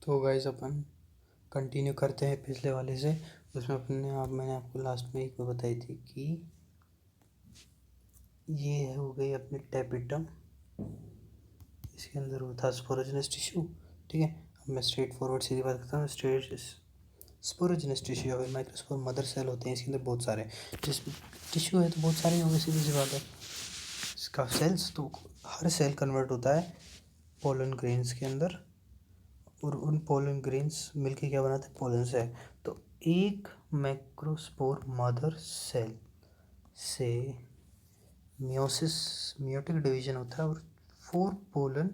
तो गाइस अपन कंटिन्यू करते हैं पिछले वाले से। उसमें मैंने आपको लास्ट में एक बताई थी कि ये हो गई अपनी टेपिटम, इसके अंदर वो था स्पोरोजिनस टिश्यू। ठीक है, अब मैं स्ट्रेट फॉरवर्ड सीधी बात करता हूँ। स्पोरोजिनस टिश्यू अगर माइक्रोस्पोर मदर सेल होते हैं, इसके अंदर बहुत सारे जिस टिश्यू है तो बहुत सारे होंगे, सीधी सी बात है। इसका सेल्स तो हर सेल कन्वर्ट होता है पोलन ग्रेन्स के अंदर, और उन पोलन ग्रेन्स मिलके क्या बनाते हैं, पोलन सेल। तो एक माइक्रोस्पोर मदर सेल से मियोटिक डिवीजन होता है और 4 पोलन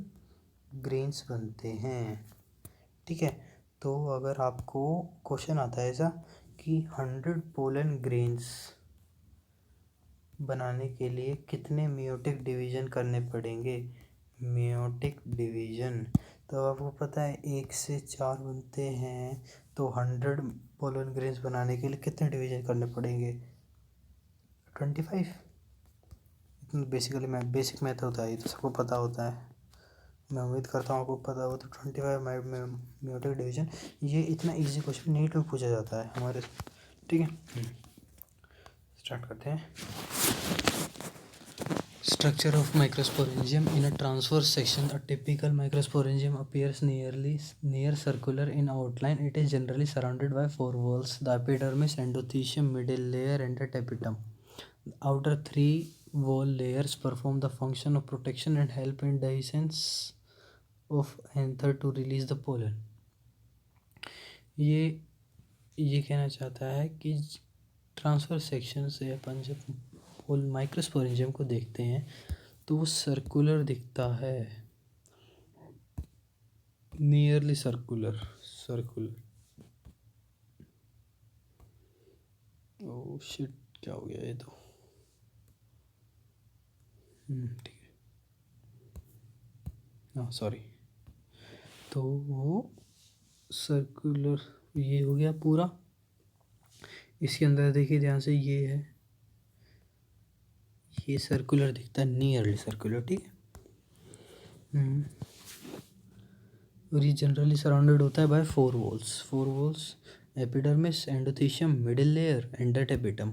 ग्रेन्स बनते हैं। ठीक है, तो अगर आपको क्वेश्चन आता है ऐसा कि 100 पोलन ग्रेन्स बनाने के लिए कितने मियोटिक डिवीजन करने पड़ेंगे, मियोटिक डिवीजन, तो आपको पता है 1 से 4 बनते हैं। तो 100 पोलन ग्रेन्स बनाने के लिए कितने डिवीजन करने पड़ेंगे, 25। बेसिकली बेसिक मैथ होता है, ये तो सबको पता होता है। मैं उम्मीद करता हूँ आपको पता हो। तो 25 मियोटिक डिवीजन, ये इतना इजी क्वेश्चन नीट में पूछा जाता है हमारे। ठीक है, स्टार्ट करते हैं। Structure of microsporangium in a transverse section, a typical microsporangium appears near circular in outline. It is generally surrounded by 4 walls: the epidermis, endothelium, middle layer, and the tapetum. The outer 3 wall layers perform the function of protection and help in dehiscence of anther to release the pollen. ये कहना चाहता है कि transfer section से अपन जब microsporangium को देखते हैं तो वो सर्कुलर दिखता है, नियरली सर्कुलर। ओह शिट, क्या हो गया ये तो। ठीक है, हाँ सॉरी। तो वो सर्कुलर ये हो गया पूरा। इसके अंदर देखिए ध्यान से, ये है, ये सर्कुलर दिखता है, नियरली सर्कुलर। ठीक है, और ये जनरली सराउंडेड होता है by 4 walls, epidermis, endothecium, middle layer, and the tapetum.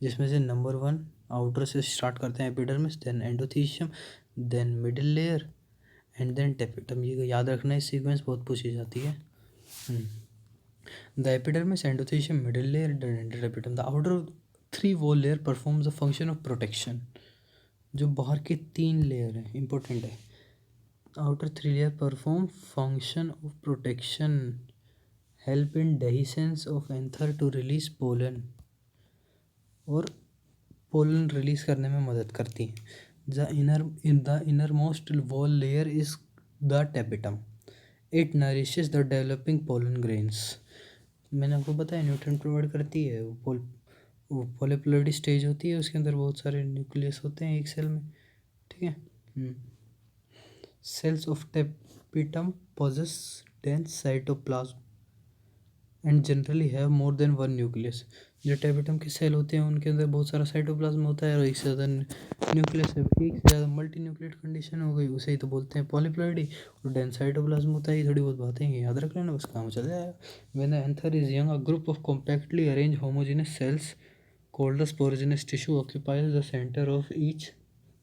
जिसमें से नंबर 1 आउटर से स्टार्ट करते हैं, epidermis, then endothecium, then middle layer, and then tapetum. ये याद रखना, इस सीक्वेंस बहुत पूछी जाती है। The epidermis, endothecium, middle layer, and the tapetum. The outer 3 wall layer performs the function of protection. जो बाहर के 3 लेयर हैं, इंपॉर्टेंट है। Outer 3 layer perform function of protection, help in dehiscence of anther to release pollen, और pollen release करने में मदद करती हैं। The innermost wall layer is the tapetum. It nourishes the developing pollen grains. मैंने आपको बताया न्यूट्रिएंट प्रोवाइड करती है। वो पॉलीप्लोइडी स्टेज होती है, उसके अंदर बहुत सारे न्यूक्लियस होते हैं एक सेल में। ठीक है, cells of tapetum possess dense cytoplasm and generally have more than one nucleus. जो टेपिटम के सेल होते हैं उनके अंदर बहुत सारा साइटोप्लाज्म होता है और एक से ज़्यादा न्यूक्लियस है। एक से ज़्यादा मल्टी न्यूक्लिएट कंडीशन हो गई, उसे ही तो बोलते हैं पॉलीप्लॉइडी। और डेंस साइटोप्लाज्म होता है। थोड़ी बहुत बातें हैं, याद रख लेना, बस काम चल जाएगा। When the anther is young, a group of compactly arranged homogeneous cells called the sporogenous tissue occupies the center of each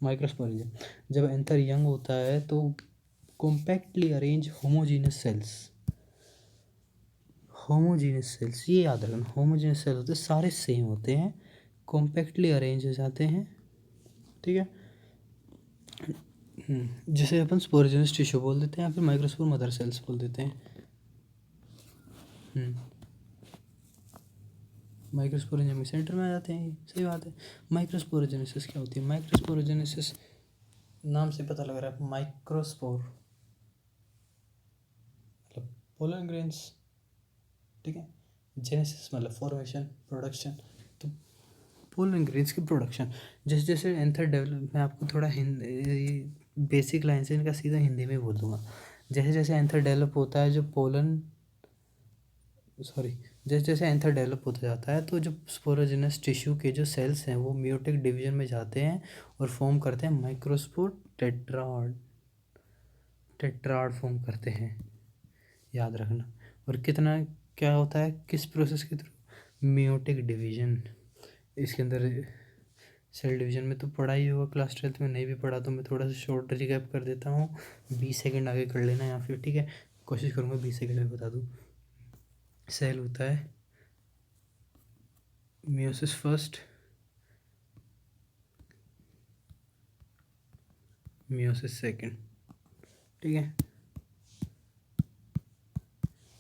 microsporidium. जब एंथर यंग होता है तो कॉम्पैक्टली अरेंज होमोजीनियस सेल्स, ये याद रखना, होमोजीनियस सेल्स होते हैं, सारे सेम होते हैं, कॉम्पैक्टली अरेंज हो जाते हैं। ठीक है, जिसे अपन स्पोरोजेनस टिश्यू बोल देते हैं या फिर माइक्रोस्पोर मदर सेल्स बोल देते हैं। माइक्रोस्पोरेंजियम के सेंटर में आ जाते हैं, सही बात है। माइक्रोस्पोरोजेनेसिस क्या होती है? माइक्रोस्पोरोजेनेसिस नाम से पता लग रहा है, माइक्रोस्पोर मतलब पोलन ग्रेन्स। ठीक है, जेनेसिस मतलब फॉर्मेशन, प्रोडक्शन। तो पोलन ग्रेन्स की प्रोडक्शन जैसे जैसे एंथर डेवलप, मैं आपको थोड़ा हिंदी बेसिक लाइन से इनका सीधा हिंदी में बोल दूंगा। जैसे जैसे एंथर डेवलप होता है, जैसे जैसे एंथर डेवलप होता जाता है तो जो स्पोरोजेनस टिश्यू के जो सेल्स हैं वो मियोटिक डिवीजन में जाते हैं और फॉर्म करते हैं माइक्रोस्पोर टेट्राड फॉर्म करते हैं। याद रखना। और कितना क्या होता है किस प्रोसेस के थ्रू? Meiotic division. इसके अंदर सेल डिवीजन में तो पढ़ा ही होगा क्लास 12th में, नहीं भी पढ़ा तो मैं थोड़ा सा शॉर्ट रिकैप कर देता हूँ। 20 सेकेंड आगे कर लेना या फिर, ठीक है, कोशिश करूँगा 20 सेकेंड में बता दूँ। सेल होता है मियोसिस फर्स्ट, मियोसिस सेकेंड, ठीक है,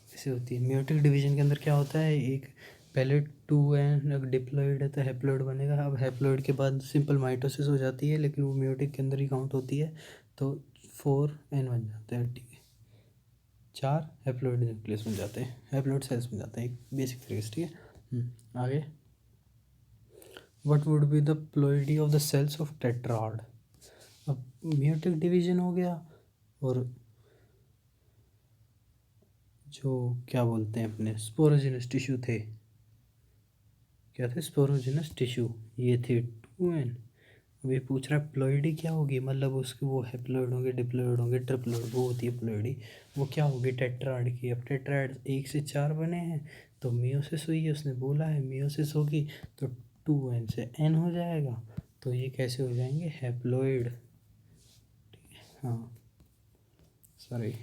ऐसे होती है। मियोटिक डिवीजन के अंदर क्या होता है, एक पहले 2n अगर डिप्लॉइड है तो हैप्लॉइड बनेगा। अब हैप्लॉइड के बाद सिंपल माइटोसिस हो जाती है, लेकिन वो मियोटिक के अंदर ही काउंट होती है, तो 4n बन जाता है, ठीक है, 4 हैप्लॉइड न्यूक्लियस बन जाते हैं, हैप्लॉइड सेल्स बन जाते हैं एक बेसिक तरीके से, ठीक है। आगे, what would be the ploidy of the cells of tetrad? अब मियोटिक डिवीजन हो गया, और जो क्या बोलते हैं अपने स्पोरोजिनस टिश्यू थे, क्या थे स्पोरोजिनस टिश्यू, ये थे 2n। अब ये पूछ रहा है प्लॉइडी क्या होगी, मतलब उसके वो हैप्लॉइड होंगे, डिप्लॉइड होंगे, ट्रिप्लॉइड, वो होती है प्लॉइडी, वो क्या होगी टेट्राड की। अब टेट्राड 1 से 4 बने हैं, तो मियोसिस हुई है, उसने बोला है मियोसिस होगी, तो 2n से n हो जाएगा, तो ये कैसे हो जाएंगे हैप्लॉइड, हाँ सॉरी।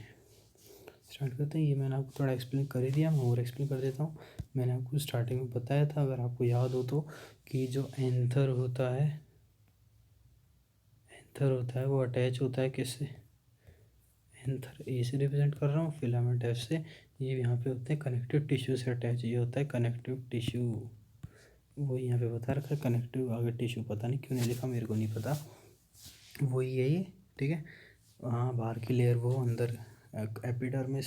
स्टार्ट करते हैं। ये मैंने आपको थोड़ा एक्सप्लेन कर ही दिया, मैं और एक्सप्लेन कर देता हूँ। मैंने आपको स्टार्टिंग में बताया था, अगर आपको याद हो तो, कि जो एंथर होता है, एंथर होता है वो अटैच होता है किससे, एंथर ए से रिप्रेजेंट कर रहा हूँ, फिलामेंट एफ से। ये यहाँ पे होते हैं कनेक्टिव टिश्यू से अटैच, ये होता है कनेक्टिव टिश्यू, वो यहाँ पे बता रखा है कनेक्टिव, आगे टिश्यू पता नहीं क्यों नहीं लिखा, मेरे को नहीं पता, वही है ये, ठीक है। हाँ, बाहर की लेयर वो, अंदर एपिडर्मिस।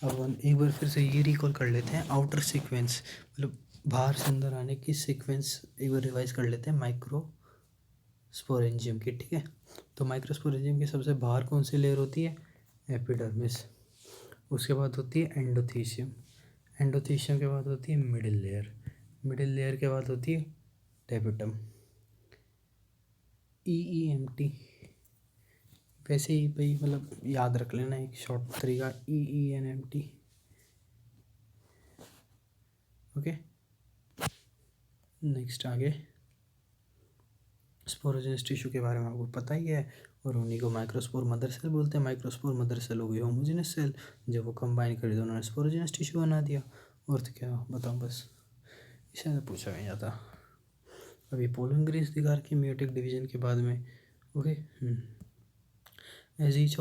अब एक बार फिर से ये रिकॉल कर लेते हैं आउटर सीक्वेंस, मतलब बाहर से अंदर आने की सीक्वेंस एक बार रिवाइज कर लेते हैं माइक्रोस्पोरेंजियम की, ठीक है। तो माइक्रोस्पोरेंजियम की सबसे बाहर कौन सी लेयर होती है, एपिडर्मिस। उसके बाद होती है एंडोथीशियम, एंडोथीशियम के बाद होती है मिडिल लेयर, मिडिल लेयर के बाद होती है टेपिटम, EEMT। वैसे ही भाई, मतलब याद रख लेना एक शॉर्ट तरीका, EENMT, ओके। नेक्स्ट आगे, स्पोरोजेनस टिश्यू के बारे में आपको पता ही है, और उन्हीं को माइक्रोस्पोर मदर सेल बोलते हैं। माइक्रोस्पोर मदर सेल हो गई होमोजेनस सेल, जब वो कंबाइन कर दिया उन्होंने स्पोरोजेनस टिश्यू बना दिया। और तो क्या बताऊँ, बस इसे तो पूछा नहीं जाता। अभी पोलन ग्रीस दिखा रखी मियोटिक डिवीजन के बाद में, okay. As each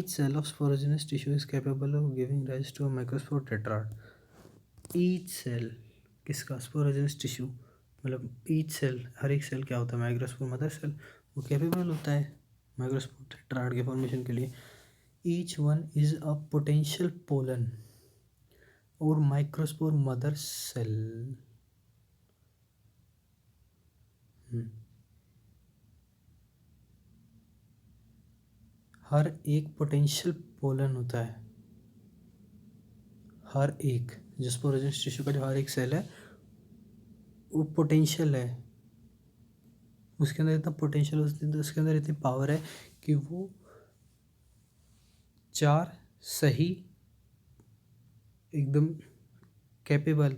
cell of sporogenous tissue is capable of giving rise to a microspore tetrad. Each cell किसका, स्पोरोजेनस टिश्यू, मतलब ईच सेल, हर एक सेल क्या होता है, माइक्रोस्पोर मदर सेल, वो कैपेबल होता है माइक्रोस्पोर टेट्राड के फॉर्मेशन के लिए। Each one is a potential pollen और माइक्रोस्पोर मदर सेल। हर एक पोटेंशियल पोलन होता है, हर एक जो स्पोरोजेनस टिश्यू का जो हर एक सेल है वो पोटेंशियल है, उसके अंदर इतना पोटेंशियल, उसके अंदर इतनी पावर है कि वो 4 सही एकदम कैपेबल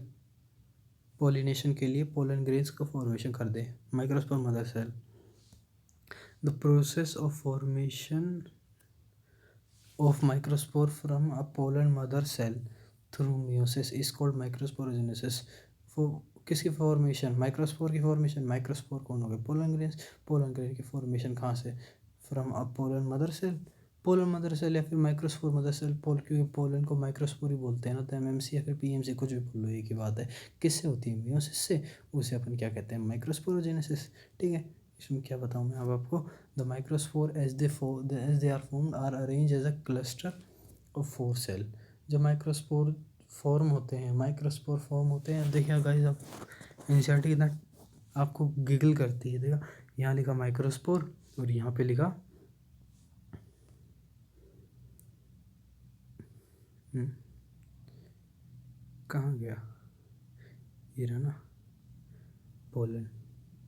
पोलिनेशन के लिए पोलन ग्रेन्स का फॉर्मेशन कर दे। Microspore mother cell, the process of formation of microspore from a pollen mother cell through meiosis is called microsporogenesis. किसकी फॉर्मेशन, माइक्रोस्पोर की फॉर्मेशन, माइक्रोस्पोर कौन हो गए, पोलन ग्रेन्स, पोलन ग्रेन की फॉर्मेशन कहाँ से, from a pollen mother cell, pollen mother cell या फिर माइक्रोस्पोर मदर सेल, क्योंकि पोलन को माइक्रोस्पोर ही बोलते हैं ना, तो MMC या फिर PMC कुछ भी बोल लो, एक ही बात है। किससे होती है, मियोसिस से, उसे अपन क्या कहते हैं, माइक्रोस्पोरोजेनेसिस, ठीक है। इसमें क्या बताऊँ मैं अब आपको, the microspore as they are formed are arrange as a cluster of 4 cell. जब माइक्रोस्पोर फॉर्म होते हैं, माइक्रोस्पोर फॉर्म होते हैं, देखिए गाइस, आप एनसीईआरटी कितना आपको गिगल करती है, देखा यहाँ लिखा माइक्रोस्पोर और यहाँ पे लिखा कहाँ गया, ये रहा ना, पोलन,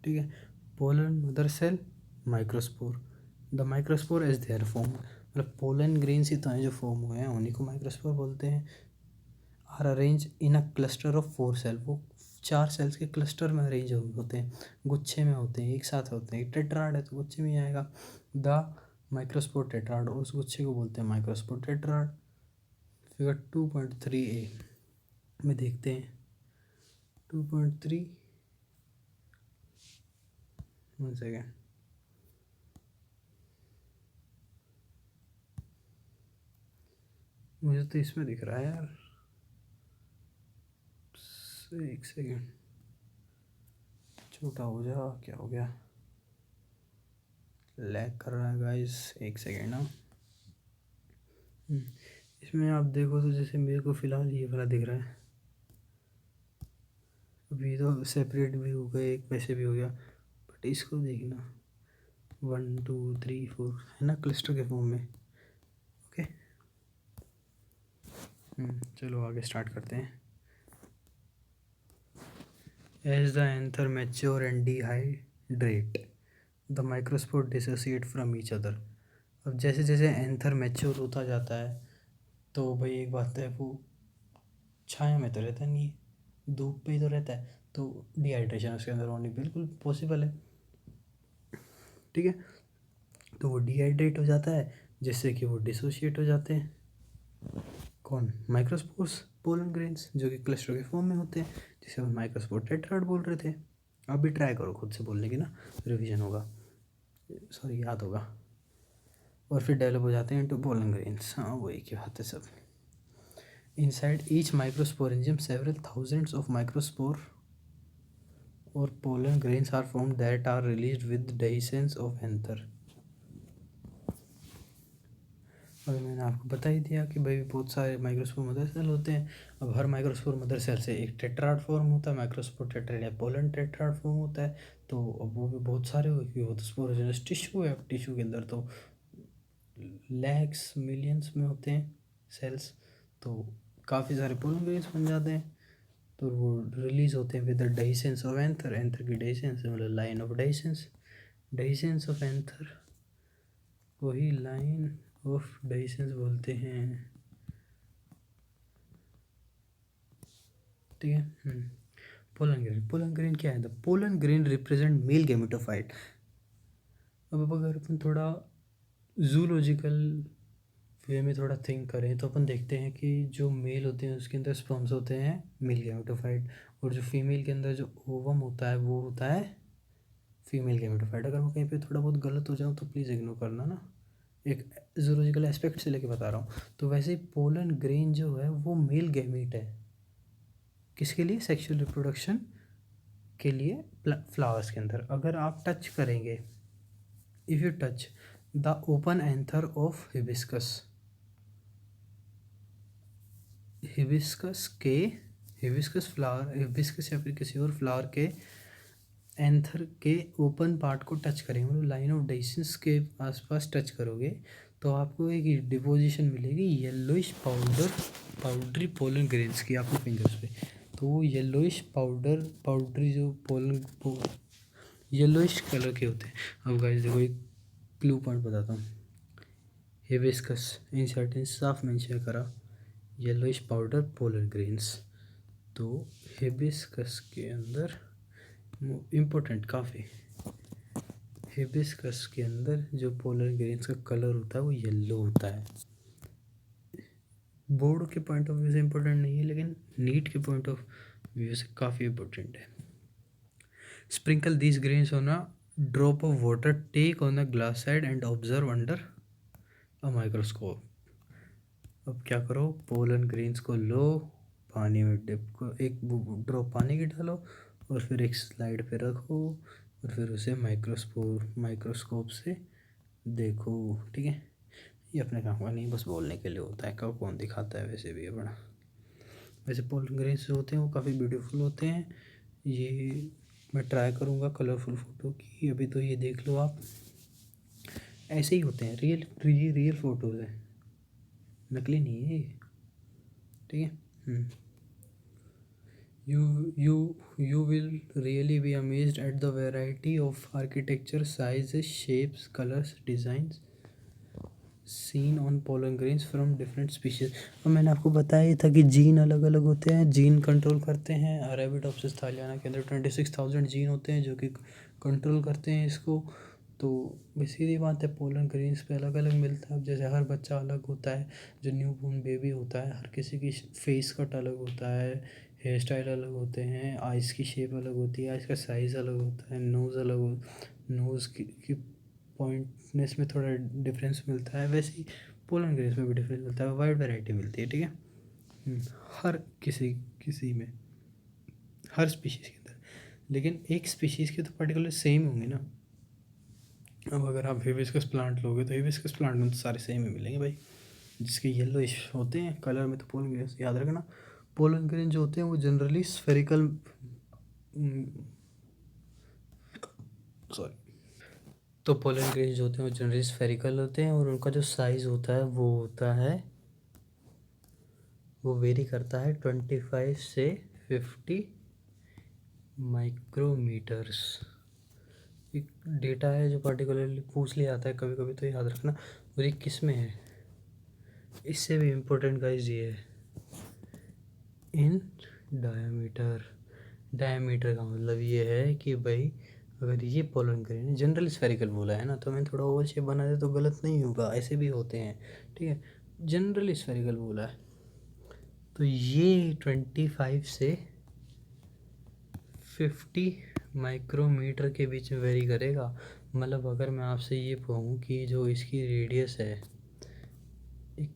ठीक है, pollen mother cell microspore, the microspore as they are form, मतलब पोलन ग्रेन्स ही तो हैं जो फॉर्म हुए हैं, उन्हीं को माइक्रोस्पोर बोलते हैं। Are arrange in a cluster of 4 cell, वो 4 सेल्स के क्लस्टर में अरेंज होते हैं, गुच्छे में होते हैं, एक साथ होते हैं। टेट्राड है तो गुच्छे में ही आएगा। द माइक्रोस्पोर टेट्राड, उस गुच्छे को बोलते हैं माइक्रोस्पोर टेट्राड। फिगर 2.3a में देखते हैं। 2.3 1 सेकेंड, मुझे तो इसमें दिख रहा है यार, एक सेकेंड, छोटा हो जा, क्या हो गया, लैग कर रहा है गाइस, एक सेकेंड ना। इसमें आप देखो तो जैसे मेरे को फ़िलहाल ये वाला दिख रहा है, अभी तो सेपरेट भी हो गए, एक वैसे भी हो गया, बट इसको देखना 1 2 3 4 है ना, क्लस्टर के फॉर्म में। ओके, चलो आगे स्टार्ट करते हैं। As the anther mature and dehydrate the microspore dissociate from each other. अब जैसे जैसे एंथर मैच्योर होता जाता है तो भाई एक बात है, वो छाया में तो रहता नहीं है, धूप पे ही तो रहता है, तो डिहाइड्रेशन उसके अंदर होनी बिल्कुल पॉसिबल है। ठीक है, तो वो डिहाइड्रेट हो जाता है जिससे कि वो डिसोशिएट हो जाते हैं। कौन? माइक्रोस्पोर्स, पोलन ग्रेन्स, जो कि क्लस्टर के फॉर्म में होते हैं, जिसे हम माइक्रोस्पोर टेट्राड बोल रहे थे। आप भी ट्राई करो खुद से बोलने की ना, रिवीजन होगा, सॉरी याद होगा। और फिर डेवलप हो जाते हैं इनटू पोलन ग्रेन्स। हाँ वही की बात है सब। Inside each microsporangium, several thousands of microspore or pollen grains are formed that are released with dehiscence of anther। अभी मैंने आपको बता ही दिया कि भाई बहुत सारे माइक्रोस्पोर मदर सेल होते हैं। अब हर माइक्रोस्पोर मदर सेल से एक टेट्राड फॉर्म होता है, माइक्रोस्पोर टेट्राड या पोलन टेट्राड फॉर्म होता है। तो अब वो भी बहुत सारे हो, क्योंकि वो तो स्पोरोजेनस टिश्यू है। अब टिश्यू के अंदर तो लैक्स मिलियंस में होते हैं सेल्स, तो काफ़ी सारे पोलन ग्रेन्स बन जाते हैं। तो वो रिलीज होते हैं with the dehiscence of anther, anther की डेहिसेंस मतलब line of dehiscence, dehiscence of anther, वही लाइन ऑफ डेहिसेंस बोलते हैं। ठीक है। पोलन ग्रेन, पोलन ग्रेन क्या है? The pollen grain represent male gametophyte. अब अगर अपन थोड़ा जूलॉजिकल वे में थोड़ा थिंक करें तो अपन देखते हैं कि जो मेल होते हैं उसके अंदर स्पर्म्स होते हैं मेल गैमेटोफाइट, और जो फीमेल के अंदर जो ओवम होता है वो होता है फीमेल गैमेटोफाइट। अगर मैं कहीं पे थोड़ा बहुत गलत हो जाऊँ तो प्लीज़ इग्नोर करना ना, एक जूलॉजिकल एस्पेक्ट से लेके बता रहा हूँ। तो वैसे ही पोलन ग्रेन जो है वो मेल गैमीट है, किसके लिए? सेक्सुअल रिप्रोडक्शन के लिए फ्लावर्स के अंदर। अगर आप टच करेंगे, if you touch the open anther of hibiscus, hibiscus के, हिबिस्कस फ्लावर, हिबिस्कस या फिर किसी और फ्लावर के एंथर के ओपन पार्ट को टच करेंगे, मतलब लाइन ऑफ डेहिसेंस के आसपास टच करोगे तो आपको एक डिपोजिशन मिलेगी yellowish powder, powdery pollen grains की आपके फिंगर्स पे। तो वो येलोइश पाउडरी जो पोलन येलोइश कलर के होते हैं। अब गाइस देखो एक क्लू पॉइंट बताता हूँ। हिबिस्कस इन सर्टेन साफ मेंशन करा येलोइश पाउडर पोलन ग्रेन्स, तो हिबिस्कस के अंदर इम्पोर्टेंट काफ़ी, हिबिस्कस के अंदर जो पोलन ग्रेन्स का कलर होता है वो येलो होता है। बोर्ड के पॉइंट ऑफ व्यू से इम्पोर्टेंट नहीं है, लेकिन नीट के पॉइंट ऑफ व्यू से काफ़ी इम्पोर्टेंट है। Sprinkle these grains on a drop of water, take on the glass side and observe under a microscope. अब क्या करो, पोलन ग्रेन्स को लो, पानी में डिप को, एक ड्रॉप पानी की डालो और फिर एक स्लाइड पे रखो और फिर उसे माइक्रोस्कोप से देखो। ठीक है, ये अपने काम का नहीं, बस बोलने के लिए होता है, कब कौन दिखाता है वैसे भी अपना। वैसे पोलन ग्रेन्स जो होते हैं वो काफ़ी ब्यूटीफुल होते हैं। ये मैं ट्राई करूँगा कलरफुल फ़ोटो की। अभी तो ये देख लो आप, ऐसे ही होते हैं, रियल फ़ोटोज़ हैं, नकली नहीं है ये। ठीक है। You will really be amazed at the variety of architecture, sizes, shapes, colors, designs seen on pollen grains from different species. और मैंने आपको बताया ही था कि जीन अलग अलग होते हैं, जीन कंट्रोल करते हैं। अरेबिडोप्सिस थालियाना के अंदर 26,000 जीन होते हैं जो कि कंट्रोल करते हैं इसको। तो सीधी बात है, पोलन ग्रेन्स पे अलग अलग मिलता है। अब जैसे हर बच्चा अलग होता है, जो न्यू बॉर्न बेबी होता है, हर किसी की फेस कट अलग होता है, हेयर स्टाइल अलग होते हैं, आइज़ की शेप अलग होती है, आइज़ का साइज़ अलग होता है, नोज़ अलग हो, नोज़ की पॉइंटनेस में थोड़ा डिफरेंस मिलता है। वैसे ही पोलन ग्रेन्स में भी डिफरेंस मिलता है, वाइड वैरायटी मिलती है, ठीक है। हर किसी किसी में, हर स्पीशीज़ के अंदर। लेकिन एक स्पीशीज़ के तो पर्टिकुलर सेम होंगे ना। अब अगर आप हिबिस्कस प्लांट लोगे तो हिबिस्कस प्लांट में तो सारे सेम ही मिलेंगे भाई। जिसके येलोइश होते हैं कलर में, तो पोलन ग्रेन्स याद रखना। पोलन ग्रेन जो होते हैं वो जनरली स्फेरिकल, सॉरी, तो पोलन ग्रेन्स जो होते हैं वो जनरली स्फेरिकल होते हैं, और उनका जो साइज़ होता है वो होता है, वो वेरी करता है 25 से 50 माइक्रोमीटर्स। एक डेटा है जो पर्टिकुलरली पूछ लिया जाता है कभी कभी, तो याद रखना। और ये किस में है, इससे भी इम्पोर्टेंट गाइस ये है, इन डायमीटर। डायमीटर का मतलब ये है कि भाई अगर ये पोलन ग्रेन जनरल स्फेरिकल बोला है ना, तो मैं थोड़ा ओवल शेप बना दे तो गलत नहीं होगा, ऐसे भी होते हैं, ठीक है। जनरल स्फेरिकल बोला है, तो ये 25 से 50 माइक्रोमीटर के बीच में वेरी करेगा। मतलब अगर मैं आपसे ये कहूँ कि जो इसकी रेडियस है, एक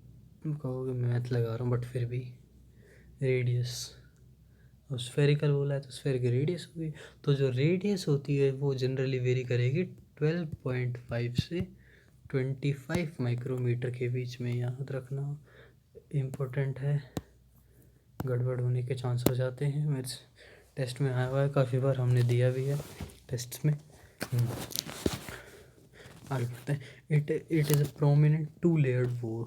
कहोगे मैथ लगा रहा हूँ बट फिर भी रेडियस, और स्फेरिकल बोला है तो स्फेयर की रेडियस होगी, तो जो रेडियस होती है वो जनरली वेरी करेगी 12.5 से 25 माइक्रोमीटर के बीच में। याद रखना, इम्पोर्टेंट है, गड़बड़ होने के चांस हो जाते हैं। मेरे टेस्ट में आया हुआ है, काफ़ी बार हमने दिया भी है टेस्ट में। आगे बढ़ते हैं। It is a prominent 2 layered wall.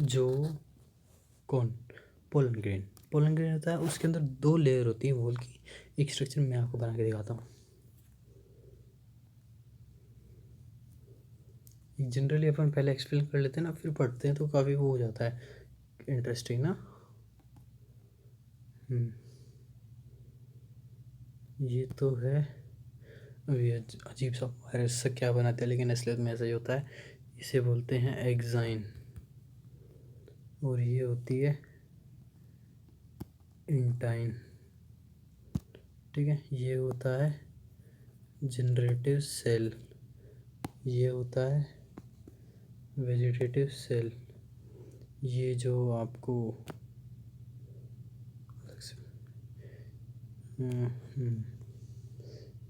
जो कौन, पोलन ग्रेन, पोलन ग्रेन होता है, उसके अंदर 2 लेयर होती है वोल की। एक स्ट्रक्चर मैं आपको बना के दिखाता हूँ। जनरली अपन पहले एक्सप्लेन कर लेते हैं ना, फिर पढ़ते हैं तो काफ़ी वो हो जाता है इंटरेस्टिंग ना। ये तो है, ये अजीब सा वायरस से क्या बनाते हैं, लेकिन असलियत में ऐसा ही होता है। इसे बोलते हैं एग्जाइन, और ये होती है इंटाइन, ठीक है। ये होता है जनरेटिव सेल, ये होता है वेजिटेटिव सेल। ये जो आपको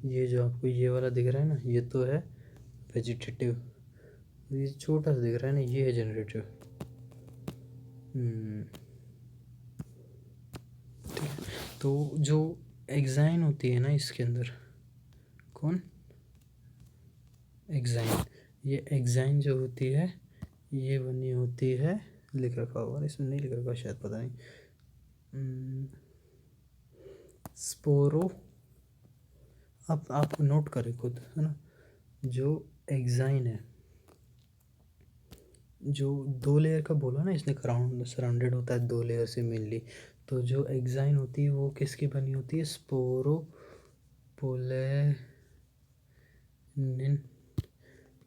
ये जो आपको ये वाला दिख रहा है ना, ये तो है वेजिटेटिव। ये छोटा सा दिख रहा है ना, ये है जनरेटिव। तो जो एग्जाइन होती है ना इसके अंदर, कौन, एग्जाइन, ये एग्जाइन जो होती है ये बनी होती है, लिख रखा होगा इसमें, नहीं लिख रखा शायद, पता नहीं, स्पोरो। आप नोट करें खुद, है ना। जो एग्जाइन है, जो 2 लेयर का बोला ना इसने, सराउंडेड होता है 2 लेयर से मेनली। तो जो एग्जाइन होती है वो किसकी बनी होती है, स्पोरो पोलेनिन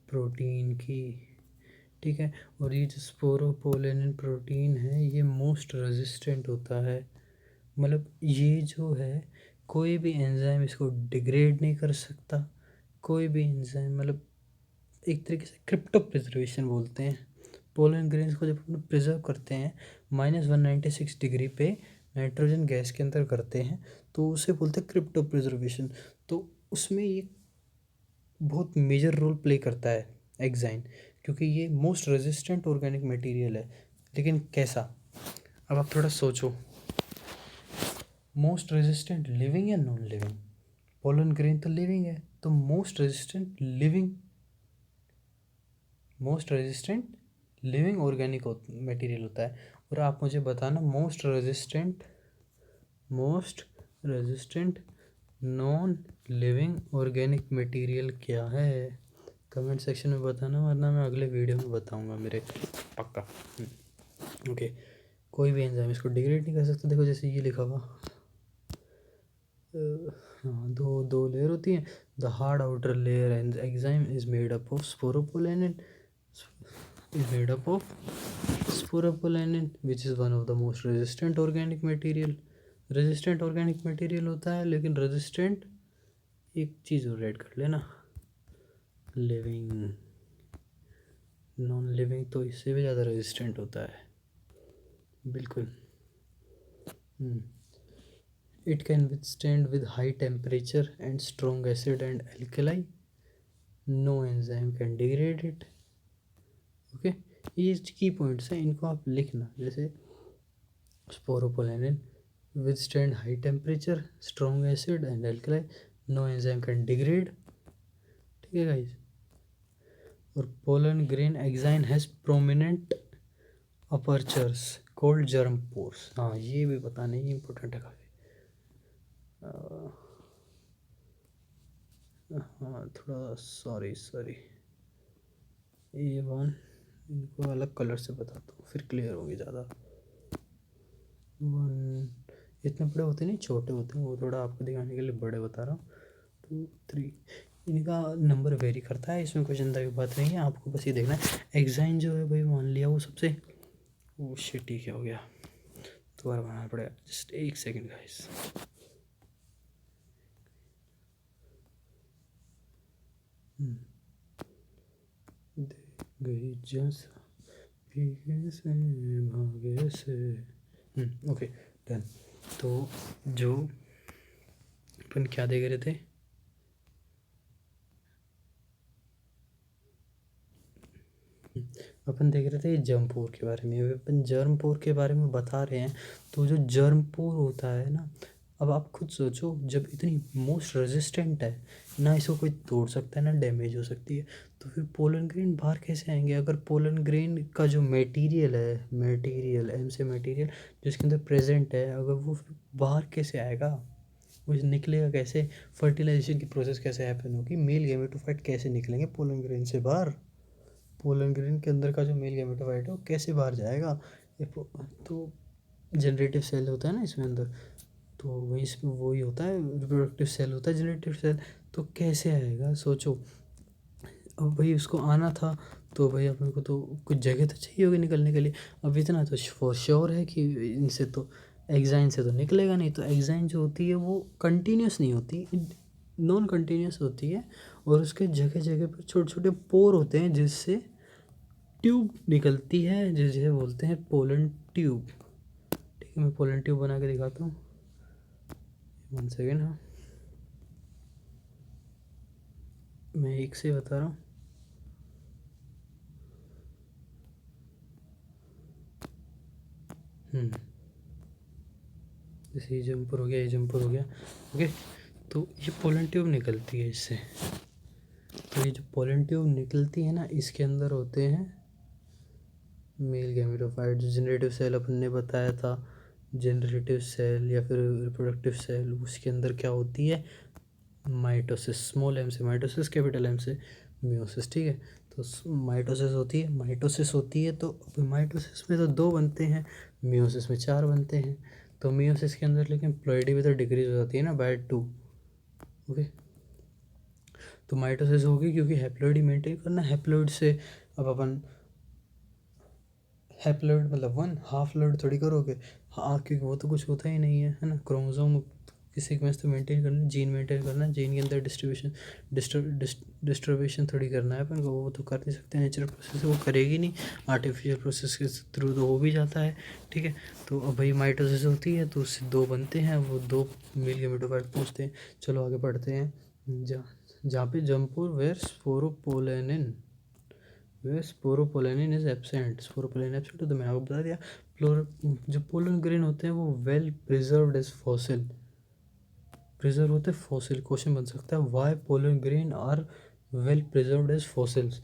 प्रोटीन की, ठीक है। और ये जो स्पोरोपोलेनिन प्रोटीन है ये मोस्ट रेजिस्टेंट होता है। मतलब ये जो है कोई भी एंजाइम इसको डिग्रेड नहीं कर सकता, कोई भी एंजाइम, मतलब एक तरीके से क्रिप्टो प्रिजर्वेशन बोलते हैं। पोलन ग्रेन्स को जब हम प्रिजर्व करते हैं -196 डिग्री पे नाइट्रोजन गैस के अंदर करते हैं, तो उसे बोलते हैं क्रिप्टो प्रिजर्वेशन। तो उसमें ये बहुत मेजर रोल प्ले करता है एग्जाइन, क्योंकि ये मोस्ट रेजिस्टेंट ऑर्गेनिक मटेरियल है। लेकिन कैसा, अब आप थोड़ा सोचो, मोस्ट रेजिस्टेंट लिविंग या नॉन लिविंग, पोलन ग्रेन तो लिविंग है, तो most resistant living organic material होता है। और आप मुझे बताना most resistant non living organic material क्या है। कमेंट सेक्शन में बताना, वरना मैं अगले वीडियो में बताऊंगा मेरे, पक्का। ओके, कोई भी एंजाइम इसको डिग्रेड नहीं कर सकता। देखो जैसे ये लिखा हुआ, हाँ, दो दो लेयर होती हैं। The hard outer layer and enzyme is made up of sporopollenin, is made up of sporopolanin, which is one of the most resistant organic material। Resistant organic material होता है, लेकिन रेजिस्टेंट एक चीज़ और ऐड कर लेना, living. Non living तो इससे भी ज़्यादा रेजिस्टेंट होता है, बिल्कुल। It can withstand with high temperature and strong acid and alkali, no enzyme can degrade it. Okay, ये की पॉइंट्स हैं, इनको आप लिखना। जैसे sporopollenin withstand high temperature, strong acid and alkali, no enzyme can degrade। ठीक है guys. और pollen grain exine has prominent apertures called germ pores। हाँ, ये भी बताना, ये इम्पोर्टेंट है काफ़ी। हाँ, थोड़ा सॉरी ये वन, इनको अलग कलर से बताता हूँ, फिर क्लियर होगी ज़्यादा। वन इतने बड़े होते नहीं, छोटे होते हैं, वो थोड़ा आपको दिखाने के लिए बड़े बता रहा हूँ। 2 3, इनका नंबर वेरी करता है, इसमें कोई चिंता की बात नहीं है। आपको बस ये देखना है, एक्साइन जो है भाई मान लिया वो सबसे, वो शिट, ठीक है, हो गया, दोबारा बनाना पड़ेगा। जस्ट एक सेकेंड गाइस। गई जैसा भीगे से भागे से। Okay, done. तो जो अपन क्या देख रहे थे, अपन देख रहे थे जर्मपोर के बारे में। अपन जर्मपोर के बारे में बता रहे हैं, तो जो जर्मपोर होता है ना, अब आप खुद सोचो, जब इतनी मोस्ट रेजिस्टेंट है ना, इसको कोई तोड़ सकता है ना डैमेज हो सकती है, तो फिर पोलन ग्रेन बाहर कैसे आएंगे? अगर पोलन ग्रेन का जो मटेरियल है, मटेरियल एम से मटेरियल जिसके अंदर प्रेजेंट है, अगर वो फिर बाहर कैसे आएगा, वो निकलेगा कैसे? फर्टिलाइजेशन की प्रोसेस कैसे हैपन होगी? मेल गैमेटोफाइट कैसे निकलेंगे पोलन ग्रेन से बाहर? पोलन ग्रेन के अंदर का जो मेल गैमेटोफाइट है वो कैसे बाहर जाएगा? तो जनरेटिव सेल होता है ना इसमें अंदर, तो वही इसमें वही होता है, रिप्रोडक्टिव सेल होता है, जनरेटिव सेल। तो कैसे आएगा सोचो। अब भाई उसको आना था, तो भाई अपने को तो कुछ जगह तो चाहिए होगी निकलने के लिए। अब इतना तो फॉर श्योर है कि इनसे तो, एग्जाइन से तो निकलेगा नहीं। तो एग्जाइन जो होती है वो कंटिन्यूस नहीं होती, नॉन कंटिन्यूस होती है, और उसके जगह जगह पर छोटे छोटे पोर होते हैं जिससे ट्यूब निकलती है, जिसे बोलते हैं पोलन ट्यूब। ठीक है, मैं पोलन ट्यूब बना के दिखाता हूँ, 1 सेकेंड। हाँ, मैं एक से बता रहा हूँ। जैसे ये जंपर हो गया, ये जंपर हो गया। ओके, तो ये पोलन ट्यूब निकलती है इससे। तो ये जो पोलन ट्यूब निकलती है ना, इसके अंदर होते हैं मेल गैमेटोफाइट। जो जनरेटिव सेल अपन ने बताया था, जनरेटिव सेल या फिर रिप्रोडक्टिव सेल, उसके अंदर क्या होती है? माइटोसिस, स्मॉल एम से माइटोसिस, कैपिटल एम से मियोसिस। ठीक है, तो माइटोसिस होती है। तो माइटोसिस में तो 2 बनते हैं, मियोसिस में 4 बनते हैं। तो मियोसिस के अंदर लेकिन प्लॉइडी भी तो डिक्रीज हो जाती है ना, बाय 2। ओके, तो माइटोसिस होगी क्योंकि हैप्लॉइड ही मेंटेन करना। हैप्लॉइड से अब अपन, हैप्लॉइड मतलब 1 हाफ लॉइड थोड़ी करोगे। हाँ, क्योंकि वो तो कुछ होता ही नहीं है ना, क्रोमोसोम की सीक्वेंस तो मेंटेन करना, जीन मेंटेन करना, जीन के अंदर डिस्ट्रीब्यूशन थोड़ी करना है अपन को। वो तो कर नहीं सकते, नेचुरल प्रोसेस वो करेगी नहीं, आर्टिफिशियल प्रोसेस के थ्रू तो हो भी जाता है। ठीक है, तो अब भाई माइटोसिस होती है, तो उससे 2 बनते हैं, वो 2 मिल गैमेटोफाइट पहुँचते हैं। चलो आगे बढ़ते हैं। जहाँ पे germ pore where sporopollenin, where sporopollenin is absent. Sporopollenin absent, तो मैंने आपको बता दिया। जो पोलन ग्रेन होते हैं वो well preserved as fossil, preserve होते हैं फॉसिल। क्वेश्चन बन सकता है, why pollen grain are well preserved as fossils?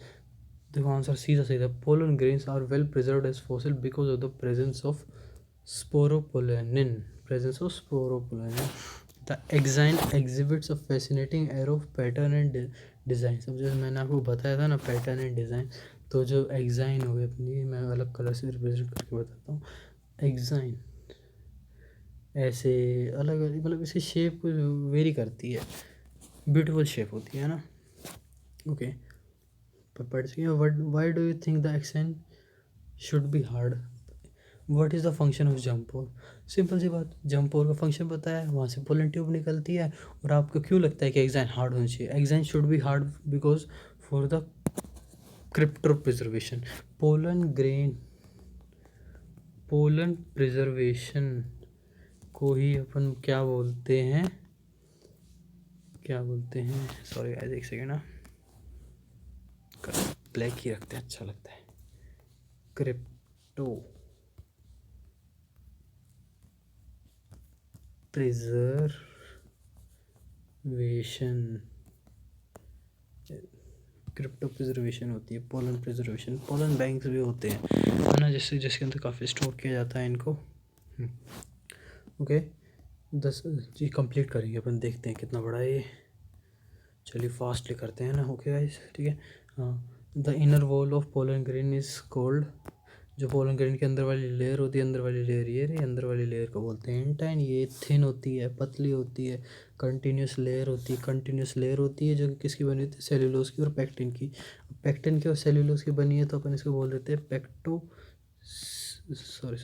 देखो आंसर सीधा सीधा, pollen grains are well preserved as fossil because of the presence of sporopollenin. presence of sporopolanin, the exine exhibits a fascinating arrow pattern and design. सब जैसे मैंने आपको बताया था ना, पैटर्न एंड डिज़ाइन, तो जो एग्जाइन हो गई अपनी, मैं अलग कलर से रिप्रेजेंट करके बताता हूँ। एग्जाइन ऐसे अलग अलग, मतलब इसकी शेप वेरी करती है, ब्यूटीफुल शेप होती है ना। Okay, why do you think the exine should be hard? What is the function of जंप होल? सिंपल सी बात, जंप होल का फंक्शन पता है, वहाँ से पोलन ट्यूब निकलती है। और आपको क्यों लगता है कि एग्जाइन हार्ड होनी चाहिए? Exine should be hard because for the crypto preservation, pollen grain, pollen preservation को ही अपन क्या बोलते हैं, क्या बोलते हैं, सॉरी गाइस एक सेकेंड ना, ब्लैक ही रखते हैं, अच्छा लगता है। क्रिप्टो प्रिजर्वेशन, क्रिप्टो प्रिजर्वेशन होती है पोलन प्रिजर्वेशन। पोलन बैंक्स भी होते हैं, है ना, जिसके अंदर काफ़ी स्टोर किया जाता है इनको। ओके, 10 जी कंप्लीट करेंगे अपन, देखते हैं कितना बड़ा है ये। चलिए फास्टली करते हैं ना। ओके गाइस, ठीक है। हाँ, the inner wall of pollen grain is cold. जो पोलन ग्रेन के अंदर वाली लेयर होती है, अंदर वाली लेयर ये रही, अंदर वाली लेयर को बोलते हैं इंटाइन। ये थिन होती है, पतली होती है, कंटिन्यूस लेयर होती है। कंटिन्यूस लेयर होती है जो कि किसकी बनी होती है? सेल्यूलोज की और पैक्टिन की। पैक्टिन की और सेल्यूलोज की बनी है तो अपन इसको बोल देते हैं पेक्टोसेल्यूलोज।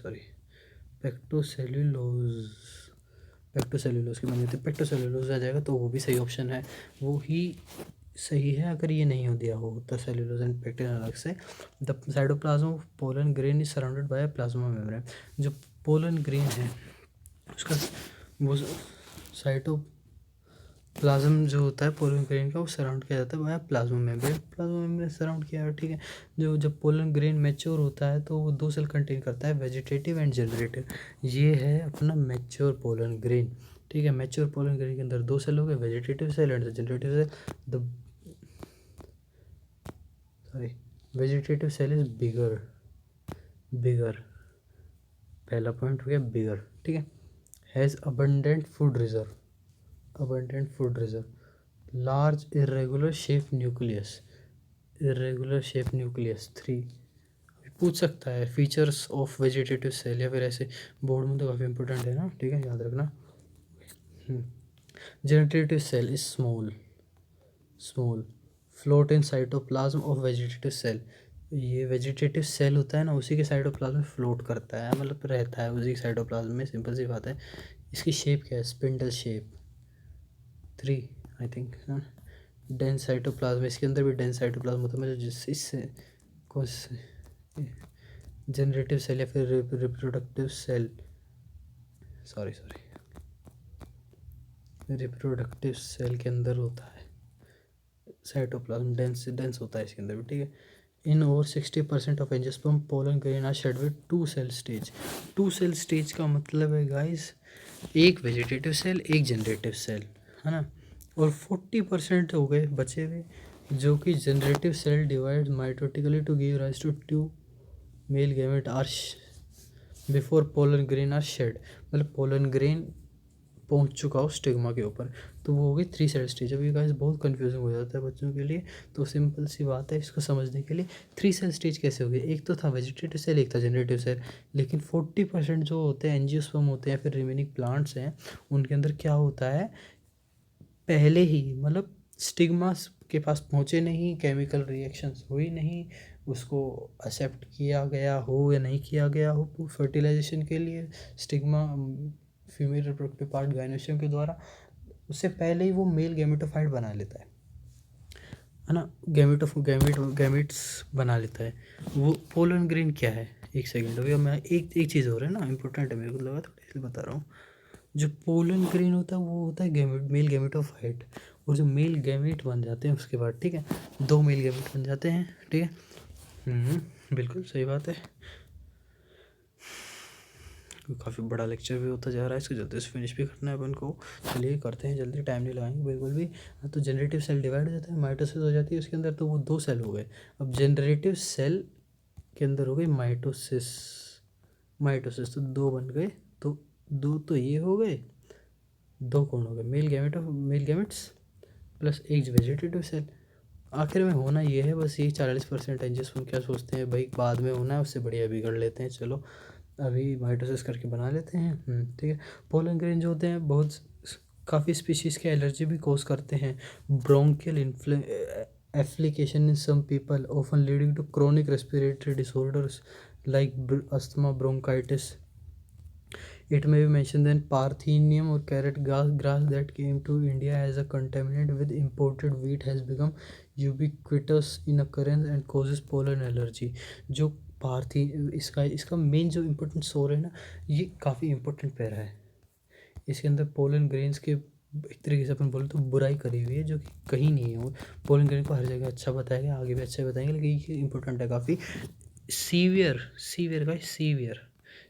पेक्टोसेल्यूलोज की बनी होती है, पेक्टोसेल्यूलोज आ जाएगा तो वो भी सही ऑप्शन है, वो ही सही है अगर ये नहीं हो दिया हो तो सेल्यूलोज एंड पेक्टिन अलग से। The cytoplasm of pollen grain is surrounded by plasma membrane. जो पोलन ग्रेन है उसका वो साइटोप्लाज्म जो होता है पोलन ग्रेन का, वो सराउंड किया जाता है by plasma membrane. Plasma membrane surround किया है, ठीक है। जो जब पोलन ग्रेन मैच्योर होता है तो वो 2 सेल कंटेन करता है, वेजिटेटिव एंड जनरेटिव। ये है अपना मैच्योर पोलन ग्रेन, ठीक है। मैच्योर पोलन ग्रेन के अंदर 2 सेल हो गए, vegetative cell and generative cell. The vegetative cell is bigger, पहला पॉइंट हो गया बिगर, ठीक है। Has abundant food reserve, large irregular shape nucleus, 3 पूछ सकता है। फीचर्स ऑफ वेजिटेटिव सेल, या फिर ऐसे बोर्ड में तो काफ़ी इंपॉर्टेंट है ना, ठीक है, याद रखना। Generative cell is small float in cytoplasm of vegetative cell. ये वेजिटेटिव सेल होता है ना, उसी के साइटोप्लाज्म में फ्लोट करता है, मतलब रहता है उसी के साइटोप्लाज्म में, सिंपल सी बात है। इसकी शेप क्या है? Spindle shape. 3 आई थिंक, हाँ। डेंस साइटोप्लाज्म, इसके अंदर भी डेंस साइटोप्लाज्म होता है, मतलब जिस इससे कौन से जनरेटिव सेल या फिर रिप्रोडक्टिव सेल, रिप्रोडक्टिव सेल के अंदर होता है साइटोप्लाज्म, डेंस होता है इसके अंदर भी, ठीक है। In over 60% of angiosperm pollen grain are shed with 2 cell stage. 2 cell stage का मतलब है गाइस, एक वेजिटेटिव सेल, एक जनरेटिव सेल, है ना। और 40% हो गए बचे हुए, जो कि generative cell divide mitotically to give rise to 2 male gamete are before pollen grain are shed. मतलब पोलन ग्रेन पहुंच चुका हो स्टिग्मा के ऊपर, तो वो हो गई 3 सेल स्टेज। अभी गाइस बहुत कंफ्यूजिंग हो जाता है बच्चों के लिए, तो सिंपल सी बात है इसको समझने के लिए। 3 सेल स्टेज कैसे हो गई? एक तो था वेजिटेटिव सेल, एक था जनरेटिव सेल, लेकिन 40% जो होते हैं एंजियोस्पर्म होते हैं या फिर रिमेनिंग प्लांट्स हैं, उनके अंदर क्या होता है, पहले ही मतलब स्टिग्मा के पास पहुँचे नहीं, केमिकल रिएक्शंस हुई नहीं, उसको एक्सेप्ट किया गया हो या नहीं किया गया हो फर्टिलाइजेशन के लिए, stigma female reproductive part gynoecium के द्वारा, उससे पहले ही वो मेल गैमेटोफाइट बना लेता है ना, गैमेट्स बना लेता है। वो पोलन ग्रेन क्या है? एक सेकेंड, अभी मैं एक चीज़ हो रहा है ना, इंपॉर्टेंट है, मेरे को लगा थोड़ा इसलिए बता रहा हूँ। जो पोलन ग्रेन होता है वो होता है मेल गैमेटोफाइट, और जो मेल गैमेट बन जाते हैं उसके बाद, ठीक है, 2 मेल गैमेट बन जाते हैं, ठीक है। बिल्कुल सही बात है। काफ़ी बड़ा लेक्चर भी होता जा रहा है, इसको जल्दी से फिनिश भी करना है अपन को। चलिए करते हैं जल्दी, टाइम नहीं लगाएंगे बिल्कुल भी। तो जनरेटिव सेल डिवाइड हो जाता है, माइटोसिस हो जाती है उसके अंदर, तो वो 2 सेल हो गए। अब जनरेटिव सेल के अंदर हो गई माइटोसिस, तो 2 बन गए, तो 2 तो ये हो गए, 2 कौन हो गए? मेल गैमेट्स प्लस एक वेजिटेटिव सेल। आखिर में होना ये है बस, ये 40% है जिसमें क्या सोचते हैं भाई बाद में होना है, उससे बढ़िया अभी कर लेते हैं, चलो अभी माइटोसिस करके बना लेते हैं। ठीक है। पोलन ग्रेन जो होते हैं बहुत काफ़ी स्पीशीज़ के एलर्जी भी कोज करते हैं। Bronchial application in some people often leading to chronic respiratory disorders like asthma, bronchitis. It may be mentioned that Parthenium or carrot grass that came to India as a contaminant with imported wheat has become ubiquitous in occurrence and causes pollen allergy. जो पार्थी इसका इसका main जो important सोर है ना, ये काफ़ी important para है। इसके अंदर पोलन ग्रेन्स के एक तरीके से अपन बोले तो बुराई करी हुई है, जो कि कहीं नहीं है। वो पोलन ग्रेन को हर जगह अच्छा बताएगा, आगे भी अच्छा बताएंगे, लेकिन ये इंपॉर्टेंट है काफ़ी। सीवियर सीवियर का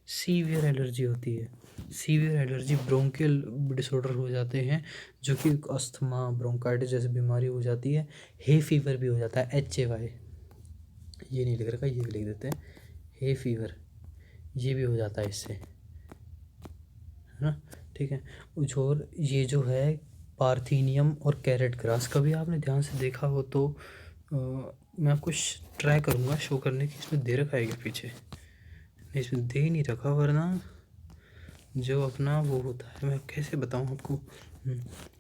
सीवियर एलर्जी होती है। सीवियर एलर्जी ब्रोंकियल डिसऑर्डर हो जाते हैं, जो कि अस्थमा, ब्रोंकाइटिस जैसी बीमारी हो जाती है। हे फीवर भी हो जाता है, HAY, ये नहीं लिख रखा, ये भी लिख देते हैं, हे फीवर, ये भी हो जाता है इससे, है ना। ठीक है। और ये जो है पार्थीनियम और कैरेट ग्रास, कभी आपने ध्यान से देखा हो तो मैं आपको ट्राई करूँगा शो करने की, इसमें दे रखा है क्या पीछे, नहीं इसमें दे ही नहीं रखा, वरना जो अपना वो होता है, मैं कैसे बताऊँ आपको,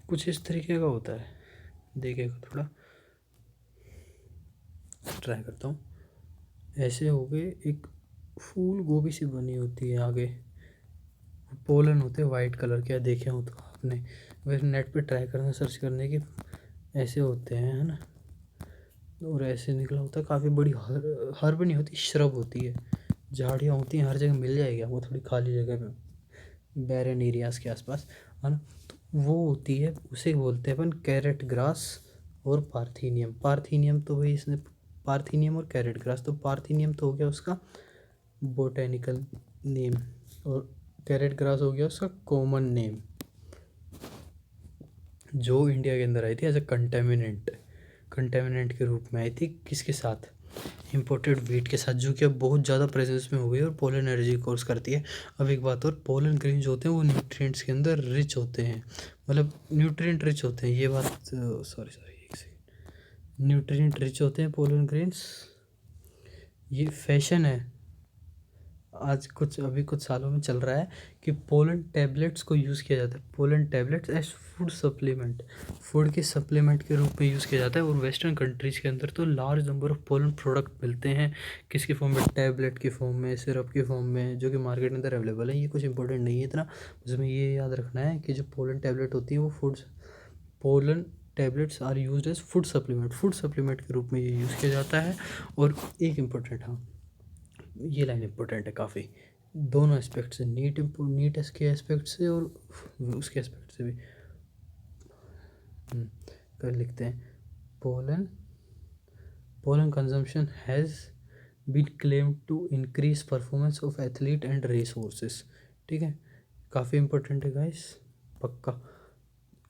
कुछ इस तरीके का होता है, देखिएगा थोड़ा ट्राई करता हूँ। ऐसे हो गए, एक फूल गोभी सी बनी होती है, आगे पोलन होते हैं वाइट कलर के, देखे हो तो आपने, वैसे नेट पे ट्राई करना, सर्च करने की, ऐसे होते हैं, है ना। और ऐसे निकला होता है, काफ़ी बड़ी हर्ब नहीं होती, श्रब होती है, झाड़ियाँ होती हैं, हर जगह मिल जाएगी आपको, थोड़ी खाली जगह पे, बैरन एरियाज़ के आसपास, है ना। तो वो होती है, उसे बोलते हैं अपन कैरेट ग्रास और पार्थीनियम। पार्थीनियम तो भाई इसने पार्थीनियम और कैरेट ग्रास, तो पार्थीनियम तो हो गया उसका बोटेनिकल नेम, और कैरेट ग्रास हो गया उसका कॉमन नेम, जो इंडिया के अंदर आई थी एज अ कंटेमिनेंट के रूप में आई थी, किसके साथ, इम्पोर्टेड वीट के साथ, जो कि अब बहुत ज़्यादा प्रेजेंस में हो गई और पोलन एलर्जी कोर्स करती है। अब एक बात और, पोलन ग्रेन जो होते हैं वो न्यूट्रिएंट्स के अंदर रिच होते हैं, मतलब न्यूट्रिएंट रिच होते हैं, ये बात सॉरी एक सेकेंड, न्यूट्रिएंट रिच होते हैं पोलन ग्रेन्स। ये फैशन है आज अभी कुछ सालों में चल रहा है कि पोलन टैबलेट्स को यूज़ किया जाता है, pollen tablets as food supplement, food के सप्लीमेंट के रूप में यूज़ किया जाता है। और वेस्टर्न कंट्रीज़ के अंदर तो large number of pollen product मिलते हैं, किसके फॉर्म में, टैबलेट के फॉर्म में, सिरप के फॉर्म में, जो कि मार्केट के अंदर अवेलेबल है। ये कुछ इंपॉर्टेंट नहीं है इतना, बस हमें ये याद रखना है कि जो पोलन टैबलेट होती है वो pollen tablets are use as food supplement के रूप में ये यूज़ किया जाता है। और एक इम्पोर्टेंट, हाँ ये लाइन इम्पोर्टेंट है काफ़ी, दोनों एस्पेक्ट से, नीट के एस्पेक्ट से और उसके एस्पेक्ट से भी कर लिखते हैं। Pollen consumption has been claimed to increase performance of athlete and race horses. ठीक है, काफ़ी इंपॉर्टेंट है गाइस, पक्का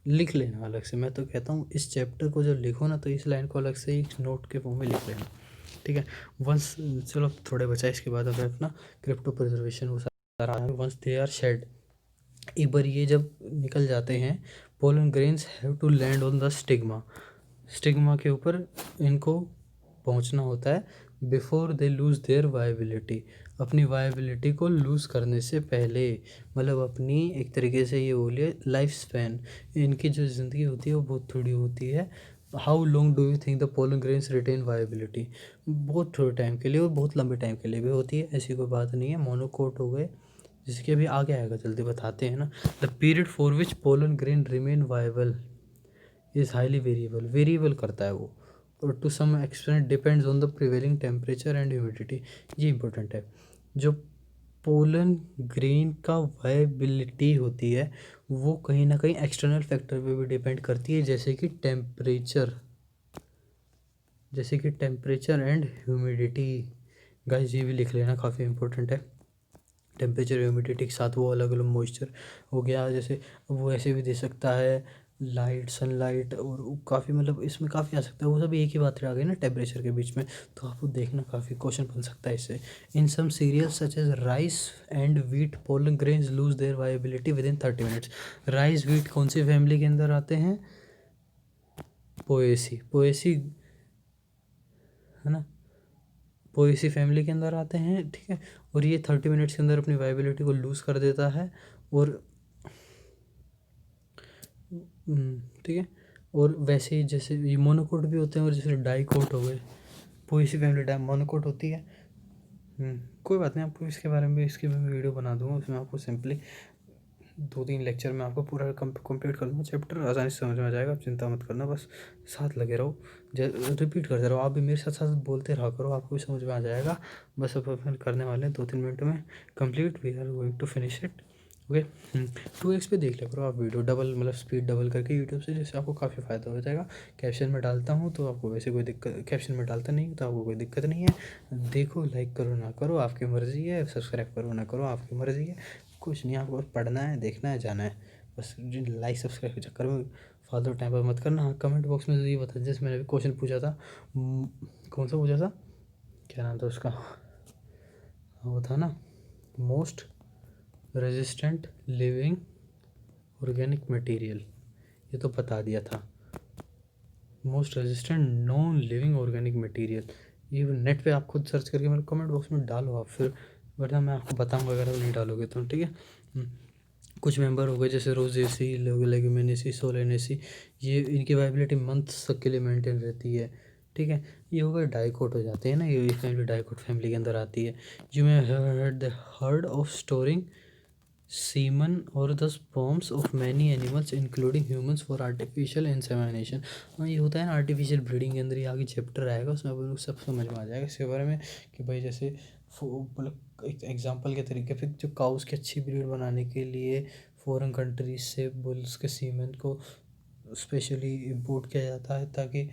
लिख लेना अलग से। मैं तो कहता हूँ इस चैप्टर को जब लिखो ना, तो इस लाइन को अलग से एक नोट के फॉर्म में लिख लेना। ठीक है। वंस, चलो थोड़े बचा इसके बाद अब अपना क्रिप्टो प्रिजर्वेशन वो सारा, वंस दे आर शेड, एक बार ये जब निकल जाते हैं, pollen grains have to land on the stigma के ऊपर इनको पहुंचना होता है, before they lose their viability, अपनी वायबिलिटी को लूज़ करने से पहले, मतलब अपनी एक तरीके से ये बोलिए लाइफ स्पैन, इनकी जो ज़िंदगी होती है वो बहुत थोड़ी होती है। How long do you think the pollen grains retain viability, बहुत थोड़े टाइम के लिए और बहुत लंबे टाइम के लिए भी होती है, ऐसी कोई बात नहीं है। मोनोकोट हो गए, जिसके अभी आगे आएगा, जल्दी बताते हैं ना। The period for which pollen grain remain viable is highly variable करता है वो, और to some extent depends on the prevailing temperature and humidity. ये इंपॉर्टेंट है, जो पोलन ग्रेन का वायबिलिटी होती है वो कहीं ना कहीं एक्सटर्नल फैक्टर पे भी डिपेंड करती है, जैसे कि टेम्परेचर एंड ह्यूमिडिटी। गाइस ये भी लिख लेना, काफ़ी इंपॉर्टेंट है। टेम्परेचर ह्यूमिडिटी के साथ वो अलग अलग मॉइस्चर हो गया, जैसे वो ऐसे भी दे सकता है, लाइट, सनलाइट, और काफ़ी मतलब इसमें काफ़ी आ सकता है, वो सब एक ही बात आ गई ना टेम्परेचर के बीच में, तो आपको देखना काफ़ी क्वेश्चन बन सकता है इससे। In some cereals such as rice and wheat pollen grains lose their viability within 30 minutes. Rice wheat कौन सी फैमिली के अंदर आते हैं, पोएसी है ना, पोएसी फैमिली के अंदर आते हैं, ठीक है। और ये 30 मिनट्स के अंदर अपनी वाइबिलिटी को लूज़ कर देता है और ठीक है। और वैसे ही जैसे ये मोनोकोट भी होते हैं और जैसे डाइकोट हो गए, पोएसी फैमिली डाइ मोनोकोट होती है। कोई बात नहीं, आपको इसके बारे में भी इसकी मैं वीडियो बना दूंगा, उसमें आपको सिंपली 2-3 लेक्चर में आपको पूरा कंप्लीट कर दूँगा चैप्टर, आसानी से समझ में आ जाएगा। आप चिंता मत करना, बस साथ लगे रहो, रिपीट करते रहो, आप भी मेरे साथ साथ बोलते रहा करो, आपको भी समझ में आ जाएगा। बस अब अपन करने वाले हैं 2-3 मिनट में complete, we are going to finish it. Okay. 2x पे देख लिया करो आप वीडियो, डबल मतलब स्पीड डबल करके यूट्यूब से, जिससे आपको काफ़ी फ़ायदा हो जाएगा। कैप्शन में डालता हूँ तो आपको वैसे कोई दिक्कत, कैप्शन में डालता नहीं तो आपको कोई दिक्कत नहीं है। देखो, लाइक करो ना करो आपकी मर्ज़ी है, सब्सक्राइब करो ना करो आपकी मर्ज़ी है, कुछ नहीं, आपको बस पढ़ना है, देखना है, जाना है। बस लाइक सब्सक्राइब के चक्कर में फालतू टाइम पास मत करना। हाँ, कमेंट बॉक्स में ये बता, जैसे मैंने अभी क्वेश्चन पूछा था, कौन सा पूछा था, क्या नाम था उसका, वो था ना, most resistant living organic material, ये तो बता दिया था। Most resistant non living organic material, ये नेट पे आप खुद सर्च करके मेरे कमेंट बॉक्स में डालो आप, फिर वरना मैं आपको बताऊंगा अगर आप नहीं डालोगे तो, ठीक है। कुछ मेंबर हो गए जैसे रोजेसी, लेगुमिनेसी, सोलेनेसी, ये इनकी वाइबिलिटी मंथ्स तक के लिए मेंटेन रहती है, ठीक है। ये हो गए डाइकोट हो जाते हैं ना, ये फैमिली डाइकोट फैमिली के अंदर आती है। You may heard of storing semen और the sperms of many animals including humans for artificial insemination. हाँ, ये होता है ना आर्टिफिशियल ब्रीडिंग के अंदर, ये आगे चैप्टर आएगा, उसमें अपन को सब समझ में आ जाएगा इसके बारे में कि भाई जैसे मतलब एक एग्जांपल के तरीके फिर जो काउस की अच्छी ब्रीड बनाने के लिए फॉरेन कंट्रीज से बुल्स के सीमन को स्पेशली इम्पोर्ट किया जाता है ताकि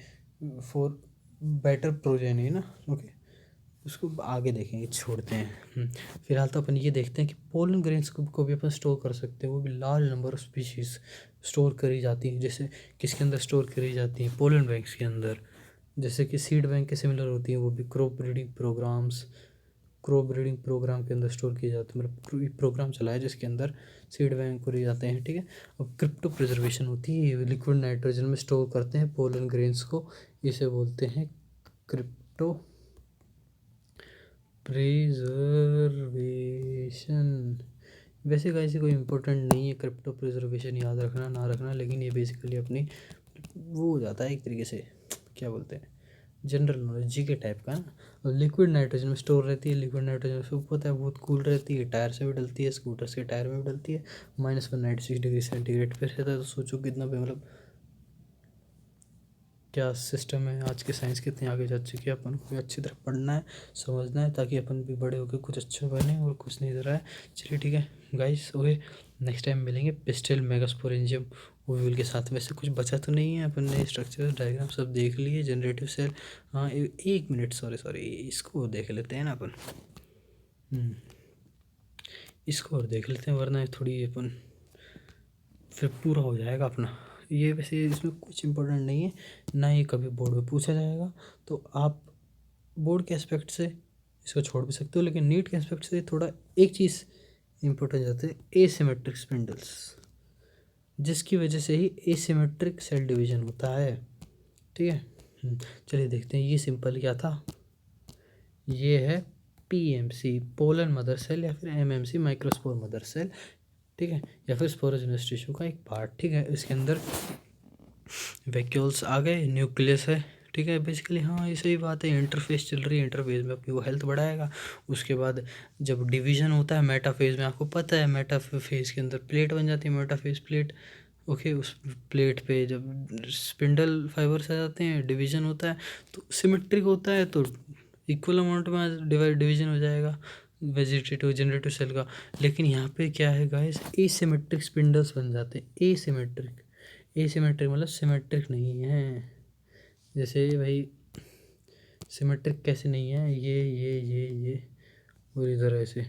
फॉर बेटर प्रोजेनी ना। ओके, उसको आगे देखेंगे, छोड़ते हैं। फिलहाल तो अपन ये देखते हैं कि पोलन ग्रेन्स को भी अपन स्टोर कर सकते हैं, वो भी large number of species store करी जाती हैं। जैसे किसके अंदर स्टोर करी जाती हैं, पोलन बैंक्स के अंदर, जैसे कि सीड बैंक के सिमिलर होती हैं, वो भी क्रॉप ब्रीडिंग प्रोग्राम के अंदर स्टोर किए जाते हैं। मतलब प्रोग्राम चला है जिसके अंदर सीड बैंक करे जाते हैं, ठीक है। अब क्रिप्टो प्रिजर्वेशन होती है, लिक्विड नाइट्रोजन में स्टोर करते हैं पोलन ग्रेन्स को, इसे बोलते हैं क्रिप्टो प्रिजर्वेशन। वैसे गाइस कोई इंपॉर्टेंट नहीं है क्रिप्टो प्रिजर्वेशन याद रखना ना रखना, लेकिन ये बेसिकली अपनी वो हो जाता है एक तरीके से, क्या बोलते हैं, जनरल नॉलेज जी के टाइप का ना। लिक्विड नाइट्रोजन में स्टोर रहती है, लिक्विड नाइट्रोजन से पता है बहुत कूल रहती है, टायर से भी डलती है, स्कूटर्स के टायर में भी डलती है, -196 डिग्री सेंटीग्रेड पे रहता है। तो सोचो कितना पे मतलब क्या सिस्टम है, आज के साइंस कितनी आगे जा चुकी है। अपन को अच्छी तरह पढ़ना है, समझना है, ताकि अपन भी बड़े होकर कुछ अच्छा बने और कुछ नहीं दे रहा है। चलिए ठीक है गाइस, ओके, नेक्स्ट टाइम मिलेंगे पिस्टल मेगास्पोरेंजियम ओव्यूल के साथ। वैसे कुछ बचा तो नहीं है, अपन ने स्ट्रक्चर डायग्राम सब देख लिए, जनरेटिव सेल, हाँ 1 मिनट, सॉरी इसको देख लेते हैं ना अपन, इसको और देख लेते हैं, वरना थोड़ी अपन फिर पूरा हो जाएगा अपना ये। वैसे इसमें कुछ इंपॉर्टेंट नहीं है, ना ये कभी बोर्ड में पूछा जाएगा, तो आप बोर्ड के एस्पेक्ट से इसको छोड़ भी सकते हो, लेकिन नीट के एस्पेक्ट से थोड़ा एक चीज़ इंपॉर्टेंट जाते हैं, एसिमेट्रिक स्पिंडल्स, जिसकी वजह से ही एसिमेट्रिक सेल डिवीजन होता है, ठीक है। चलिए देखते हैं, ये सिंपल क्या था, ये है पीएमसी पोलन मदर सेल, या फिर एमएमसी माइक्रोस्पोर मदर सेल, ठीक है, या फिर स्पोरोजेनस टिश्यू का एक पार्ट, ठीक है। इसके अंदर वैक्यूल्स आ गए, न्यूक्लियस है, ठीक है। बेसिकली हाँ ये सही बात है, इंटरफेस चल रही है, इंटरफेस में अपनी वो हेल्थ बढ़ाएगा। उसके बाद जब डिवीजन होता है मेटाफेज में, आपको पता है मेटाफेज के अंदर प्लेट बन जाती है, मेटाफेज प्लेट, ओके। उस प्लेट पे जब स्पिंडल फाइबर्स आ जाते हैं, डिवीजन होता है तो सिमेट्रिक होता है, तो इक्वल अमाउंट में डिवीजन हो जाएगा वेजिटेटिव जनरेटिव सेल का। लेकिन यहाँ पे क्या है गाइस, एसिमेट्रिक स्पिंडल्स बन जाते हैं, एसिमेट्रिक, एसिमेट्रिक मतलब सिमेट्रिक नहीं है। जैसे भाई सिमेट्रिक कैसे नहीं है, ये और इधर ऐसे,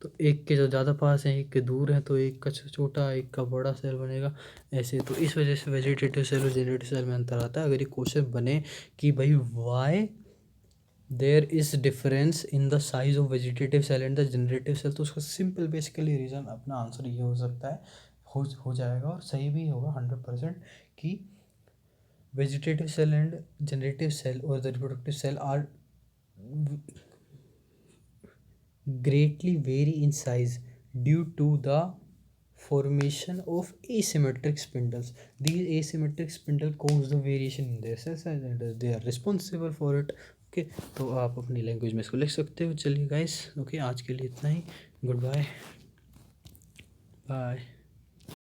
तो एक के जो ज़्यादा पास हैं, एक के दूर हैं, तो एक का छोटा एक का बड़ा सेल बनेगा ऐसे। तो इस वजह से वेजिटेटिव सेल और जनरेटिव सेल में अंतर आता है। अगर ये क्वेश्चन बने कि भाई why there is difference in the size of vegetative cell and the generative cell, तो उसका सिंपल बेसिकली रीज़न अपना आंसर ये हो सकता है, हो जाएगा और सही भी होगा 100% कि vegetative cell and generative cell or the reproductive cell are greatly vary in size due to the formation of asymmetric spindles. These asymmetric spindle cause the variation in their cell size and they are responsible for it. Okay, तो आप अपनी language में इसको लिख सकते हो. चलिए guys, okay, आज के लिए इतना ही. Good bye. बाय.